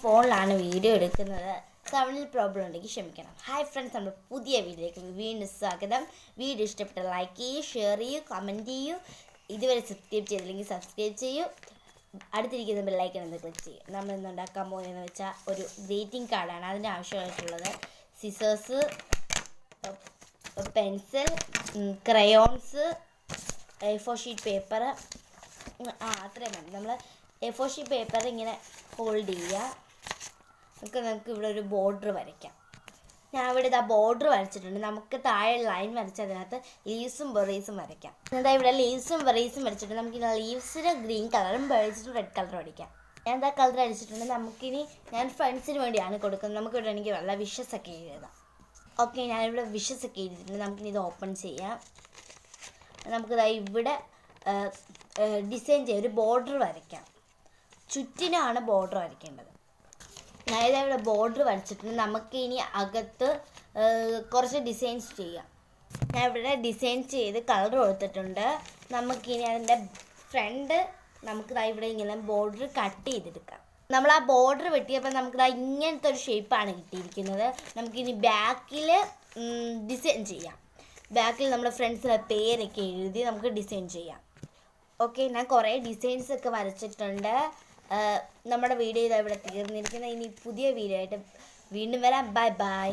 ഫോണിലാണ് വീഡിയോ എടുക്കുന്നത്. സൗണ്ടിൽ പ്രോബ്ലം ഉണ്ടെങ്കിൽ ക്ഷമിക്കണം. ഹായ് ഫ്രണ്ട്സ്, നമ്മുടെ പുതിയ വീഡിയോയിലേക്ക് വീണ്ടും സ്വാഗതം. വീഡിയോ ഇഷ്ടപ്പെട്ട ലൈക്ക് ചെയ്യൂ, ഷെയർ ചെയ്യൂ, കമൻറ്റ് ചെയ്യൂ. ഇതുവരെ സബ്സ്ക്രൈബ് ചെയ്തില്ലെങ്കിൽ സബ്സ്ക്രൈബ് ചെയ്യൂ. അടുത്തിരിക്കുന്ന ബെല്ലൈക്കൺ എന്ന് ക്ലിക്ക് ചെയ്യും. നമ്മൾ ഇന്ന് ഉണ്ടാക്കാൻ പോകുന്നതെന്ന് വെച്ചാൽ ഒരു ഗ്രീറ്റിംഗ് കാർഡാണ്. അതിന് ആവശ്യമായിട്ടുള്ളത് scissors, pencil, crayons, A4 sheet paper. അത്രയും മതി. നമ്മൾ A4 ഷീറ്റ് പേപ്പർ ഇങ്ങനെ ഹോൾഡ് ചെയ്യുക. നമുക്ക് ഇവിടെ ഒരു ബോർഡർ വരയ്ക്കാം. ഞാൻ ഇവിടെ ഇതാ ബോർഡർ വരച്ചിട്ടുണ്ട്. നമുക്ക് താഴെ ലൈൻ വരച്ച് അതിനകത്ത് ലീവ്സും ബെറീസും വരയ്ക്കാം. എന്താ ഇവിടെ ലീവ്സും ബെറീസും വരച്ചിട്ട് നമുക്ക് ലീവ്സിന് ഗ്രീൻ കളറും ബെറീസിന് റെഡ് കളറും അടിക്കാം. ഞാൻ എന്താ കളർ അടിച്ചിട്ടുണ്ട്. നമുക്കിനി ഞാൻ ഫ്രണ്ട്സിന് വേണ്ടിയാണ് കൊടുക്കുന്നത്. നമുക്കിവിടെ എനിക്ക് വല്ല വിഷസ് ഒക്കെ എഴുതാം. ഓക്കെ, ഞാനിവിടെ വിഷസ് ഒക്കെ എഴുതിയിട്ടുണ്ട്. നമുക്കിനി ഇത് ഓപ്പൺ ചെയ്യാം. നമുക്കിതാ ഇവിടെ ഡിസൈൻ ചെയ്യാം. ഒരു ബോർഡർ വരയ്ക്കാം. ചുറ്റിനാണ് ബോർഡർ വരയ്ക്കേണ്ടത്. ഞാനിതാ ഇവിടെ ബോർഡർ വരച്ചിട്ടുണ്ട്. നമുക്ക് ഇനി അകത്ത് കുറച്ച് ഡിസൈൻസ് ചെയ്യാം. ഞാൻ ഇവിടെ ഡിസൈൻ ചെയ്ത് കളർ കൊടുത്തിട്ടുണ്ട്. നമുക്കിനി അതിൻ്റെ ഫ്രണ്ട് നമുക്കിതാ ഇവിടെ ഇങ്ങനെ ബോർഡർ കട്ട് ചെയ്തെടുക്കാം. നമ്മൾ ആ ബോർഡർ വെട്ടിയപ്പോൾ നമുക്കിതാ ഇങ്ങനത്തെ ഒരു ഷേപ്പാണ് കിട്ടിയിരിക്കുന്നത്. നമുക്കിനി ബാക്കിൽ ഡിസൈൻ ചെയ്യാം. ബാക്കിൽ നമ്മുടെ ഫ്രണ്ട്സിൻ്റെ പേരൊക്കെ എഴുതി നമുക്ക് ഡിസൈൻ ചെയ്യാം. ഓക്കെ, ഞാൻ കുറേ ഡിസൈൻസ് ഒക്കെ വരച്ചിട്ടുണ്ട്. നമ്മുടെ വീഡിയോ ഇതാ ഇവിടെ തീർന്നിരിക്കുന്നത്. ഇനി പുതിയ വീഡിയോ ആയിട്ട് വീണ്ടും വരാം. Bye bye.